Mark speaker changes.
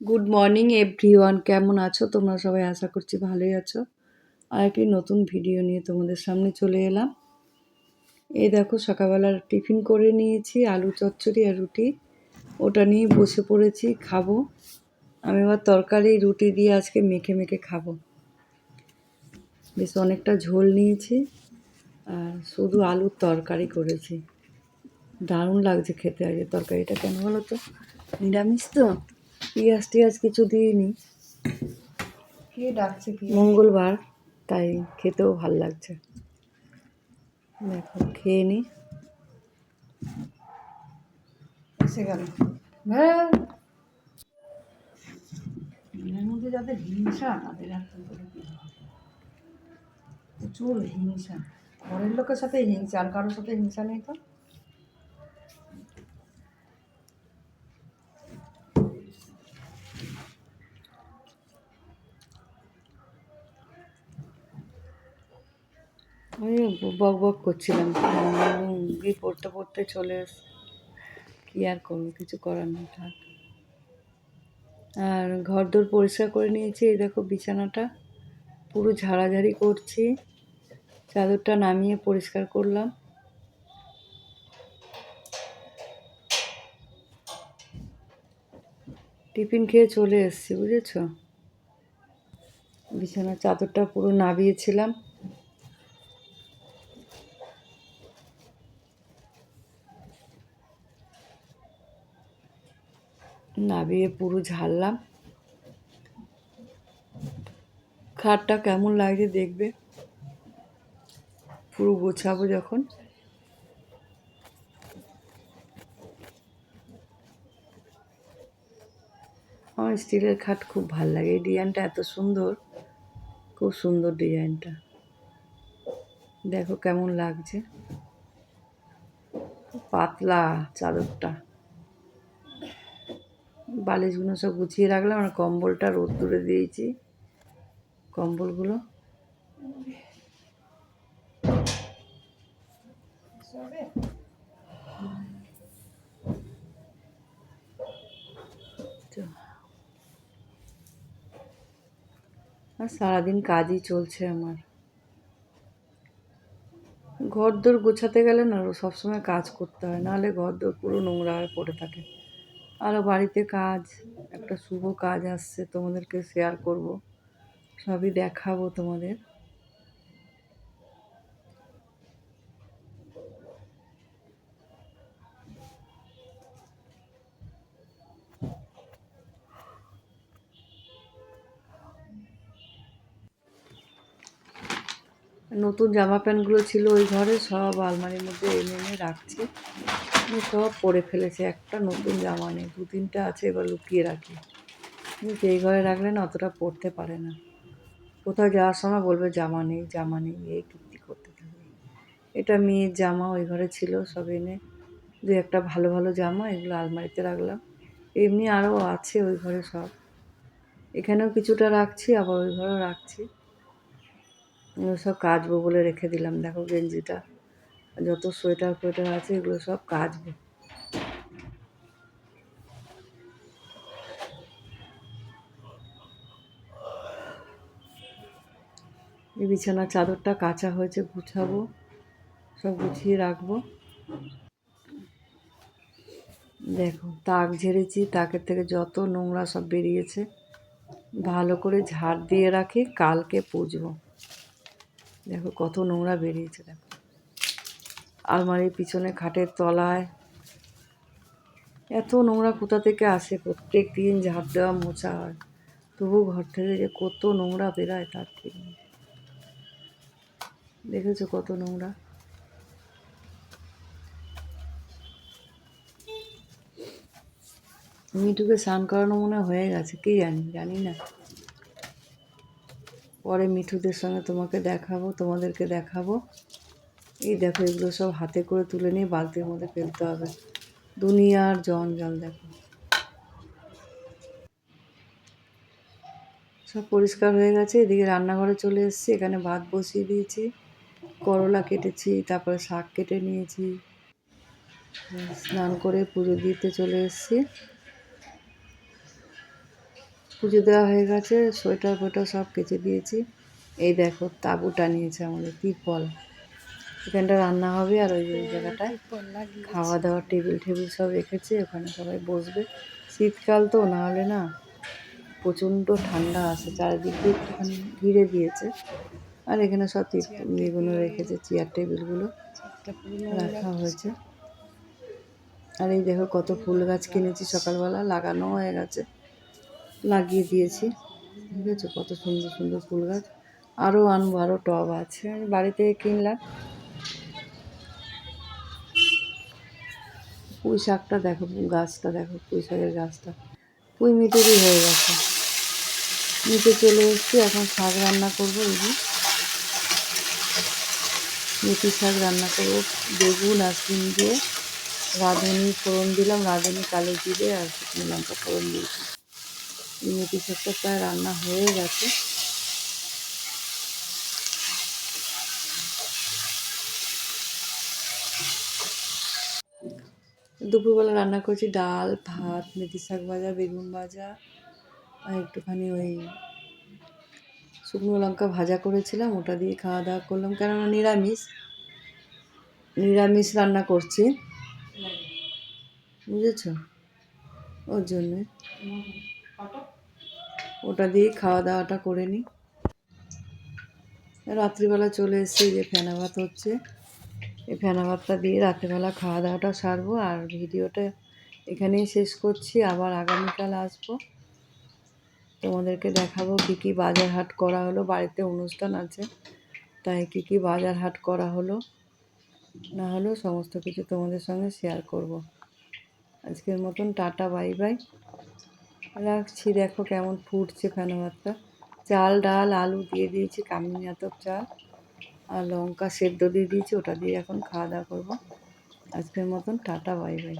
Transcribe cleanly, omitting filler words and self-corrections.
Speaker 1: Good morning everyone, কেমন আছো তোমরা সবাই? আশা করছি ভালোই আছো। আর একটি নতুন ভিডিও নিয়ে তোমাদের সামনে চলে এলাম। এই দেখো, সকালবেলার টিফিন করে নিয়েছি, আলু চচ্চড়ি আর রুটি। ওটা নিয়ে বসে পড়েছি, খাবো। আমি আবার তরকারি রুটি দিয়ে আজকে মেখে মেখে খাবো। বেশ অনেকটা ঝোল নিয়েছি আর শুধু আলুর তরকারি করেছি। দারুণ লাগছে খেতে। আজকে তরকারিটা কেন বলো তো, নিরামিষ তো, পেঁয়াজ টিয়াজ কিছু দিইনি, কে ডাকছে কি মঙ্গলবার, তাই খেতেও ভাল লাগছে। দেখো খেয়ে নি, এসে গেল। হ্যাঁ, মনের মধ্যে যাদের হিংসা তাদের আর কি করে কি হবে। প্রচুর হিংসা, ঘরের লোকের সাথে হিংসা, আর কারোর সাথে হিংসা নেই তো। আমি বক বক করছিলাম, গিয়ে পড়তে পড়তে চলে কি আর করবো, কিছু করার নেই, থাক। আর ঘর দোর পরিষ্কার করে নিয়েছি। এই দেখো বিছানাটা পুরো ঝাড়াঝাড়ি করছি, চাদরটা নামিয়ে পরিষ্কার করলাম। টিফিন খেয়ে চলে এসেছি, বুঝেছো। বিছানার চাদরটা পুরো নাবিয়েছিলাম। নাবিয়ে পুরো ঝাড়লাম। খাটটা কেমন লাগছে দেখবে, পুরো গোছাবো যখন। আমার স্টিলের খাট খুব ভাল লাগে, এই ডিজাইনটা এত সুন্দর, খুব সুন্দর ডিজাইনটা। দেখো কেমন লাগছে, পাতলা চাদরটা। বালিশগুলো সব গুছিয়ে রাখলাম আর কম্বলটা রোদ্দুরে দিয়েছি, কম্বলগুলো। আর সারাদিন কাজই চলছে আমার। ঘর দোর গোছাতে গেলে না সবসময় কাজ করতে হয়, নাহলে ঘর দোর পুরো নোংরা হয়ে পড়ে থাকে। আরও বাড়িতে কাজ, একটা শুভ কাজ আসছে, তোমাদেরকে শেয়ার করব, সবই দেখাবো তোমাদের। নতুন জামা প্যান্টগুলো ছিল ওই ঘরে, সব আলমারির মধ্যে এনে এনে রাখছি। আমি সব পরে ফেলেছি, একটা নতুন জামা নেই, দু তিনটা আছে, এবার লুকিয়ে রাখি। কিন্তু এই ঘরে রাখলে না অতটা পরতে পারে না, কোথাও যাওয়ার সময় বলবে জামা নেই জামা নেই, এই কীর্তি করতে থাকবে। এটা মেয়ের জামা, ওই ঘরে ছিল, সব এনে দু একটা ভালো ভালো জামা এগুলো আলমারিতে রাখলাম। এমনি আরও আছে ওই ঘরে সব, এখানেও কিছুটা রাখছি, আবার ওই ঘরেও রাখছি। এগুলো সব কাচবো বলে রেখে দিলাম। দেখো গেঞ্জিটা, যত সোয়েটার ফোয়েটার আছে এগুলো সব কাচবো। এই বিছানার চাদরটা কাচা হয়েছে, গুছাবো, সব গুছিয়ে রাখবো। দেখো তাক ঝেড়েছি, তাকের থেকে যত নোংরা সব বেরিয়েছে, ভালো করে ঝাড় দিয়ে রাখি, কালকে পুজবো। দেখো কত নোংরা বেরিয়েছে, দেখো আলমারির পিছনে, খাটের তলায়, এত নোংরা কোথা থেকে আসে? প্রত্যেক দিন ঝাড় দেওয়া মোছা হয়, তবু ঘর থেকে যে কত নোংরা বেরায় তার ঠিক নেই। দেখেছো কত নোংরা। মিঠুকে স্নান করানো মনে হয়ে গেছে, কি জানি না। পরে মিঠুদের সঙ্গে তোমাদেরকে দেখাবো। এই দেখো এগুলো সব হাতে করে তুলে নিয়ে বালতির মধ্যে ফেলতে হবে, দুনিয়ার জঞ্জাল। দেখো সব পরিষ্কার হয়ে গেছে। এদিকে রান্নাঘরে চলে এসেছি, এখানে ভাত বসিয়ে দিয়েছি, করলা কেটেছি, তারপরে শাক কেটে নিয়েছি। স্নান করে পুজো দিতে চলে এসেছি। পুজো দেওয়া হয়ে গেছে, সোয়েটার ফোয়েটার সব কেচে দিয়েছি। এই দেখো তাঁবু টানিয়েছে আমাদের, তিরপল। এখানটা রান্না হবে আর ওই জায়গাটায় খাওয়া দাওয়ার টেবিল টেবিল সব রেখেছে, ওখানে সবাই বসবে। শীতকাল তো, না হলে না প্রচণ্ড ঠান্ডা আসে। চারিদিক দিয়ে একটুখানি ঘিরে দিয়েছে, আর এখানে সব ইয়েগুলো রেখেছে, চেয়ার টেবিলগুলো রাখা হয়েছে। আর এই দেখো কত ফুল গাছ কিনেছি সকালবেলা, লাগানো হয়ে গেছে, লাগিয়ে দিয়েছি। ঠিক আছে, কত সুন্দর সুন্দর ফুল গাছ। আরও আনবো, আরও টব আছে, আমি বাড়ি থেকে কিনলাম। পুঁই শাকটা দেখো, গাছটা দেখো, পুঁই শাকের গাছটা পুঁই মিটেরই হয়ে গেছে। নিচে চলে এসেছি, এখন শাক রান্না করবো। এই যে মেথি শাক রান্না করবো, বেগুন আর শিম দিয়ে। রাঁধুনি ফোড়ন দিলাম, রাঁধুনি, কালো জিরে আর শুকনো লঙ্কা ফোড়ন দিয়েছি। এই মেথি শাকটা প্রায় রান্না হয়ে গেছে। দুপুরবেলা রান্না করেছি ডাল, ভাত, মেথি শাক ভাজা, বেগুন ভাজা, আর একটুখানি ওই শুকনো লঙ্কা ভাজা করেছিলাম, ওটা দিয়ে খাওয়া দাওয়া করলাম। কেননা নিরামিষ নিরামিষ রান্না করছি, বুঝেছো, ওর জন্যে ওটা দিয়েই খাওয়া দাওয়াটা করে নিই। রাত্রিবেলা চলে এসেছি, যে ফেনা ভাত হচ্ছে, এই ফেনা ভাতটা দিয়ে রাত্রিবেলা খাওয়া দাওয়াটা সারবো। আর ভিডিওটা এখানেই শেষ করছি, আবার আগামীকাল আসবো, তোমাদেরকে দেখাবো কী কী বাজার হাট করা হলো। বাড়িতে অনুষ্ঠান আছে, তাই কী কী বাজার হাট করা হলো না হলো সমস্ত কিছু তোমাদের সঙ্গে শেয়ার করব। আজকের মতন টাটা, বাই বাই, রাখছি। দেখো কেমন ফুটছে ফেনা ভাতটা। চাল, ডাল, আলু দিয়ে দিয়েছি, কামিনী আতপ চাল, আর লঙ্কা সেদ্ধ দিয়ে দিয়েছি, ওটা দিয়ে এখন খাওয়া দাওয়া করবো। আজকের মতন টাটা, বাই বাই।